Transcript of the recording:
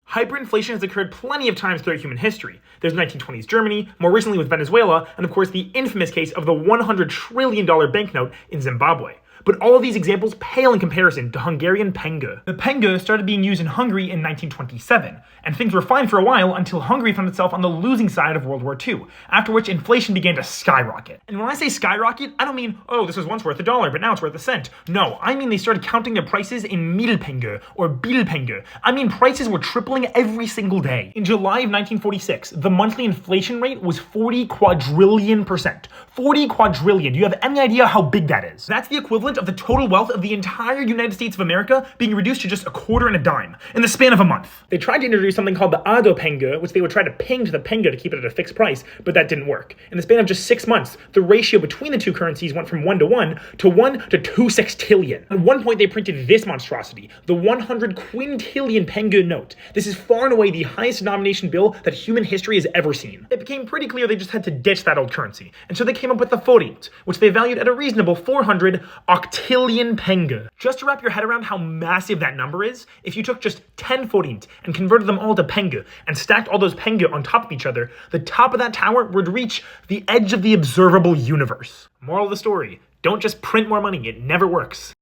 Hyperinflation has occurred plenty of times throughout human history. There's 1920s Germany, more recently with Venezuela, and of course the infamous case of the $100 trillion banknote in Zimbabwe. But all of these examples pale in comparison to Hungarian penge. The penge started being used in Hungary in 1927, and things were fine for a while until Hungary found itself on the losing side of World War II, after which inflation began to skyrocket. And when I say skyrocket, I don't mean, oh, this was once worth $1, but now it's worth a cent. No, I mean they started counting their prices in Mehlpenge or Bilpenge. I mean prices were tripling every single day. In July of 1946, the monthly inflation rate was 40 quadrillion %. 40 quadrillion. Do you have any idea how big that is? That's the equivalent of the total wealth of the entire United States of America being reduced to just a quarter and a dime in the span of a month. They tried to introduce something called the Ado penge, which they would try to ping to the penge to keep it at a fixed price, but that didn't work. In the span of just 6 months, the ratio between the two currencies went from 1 to 1 to 1 to 2 sextillion. At one point, they printed this monstrosity, the 100 quintillion penge note. This is far and away the highest denomination bill that human history has ever seen. It became pretty clear they just had to ditch that old currency, and so they came up with the forint, which they valued at a reasonable 400 octillion penge. Just to wrap your head around how massive that number is, if you took just 10 forint and converted them all to penge and stacked all those penge on top of each other, the top of that tower would reach the edge of the observable universe. Moral of the story, don't just print more money, it never works.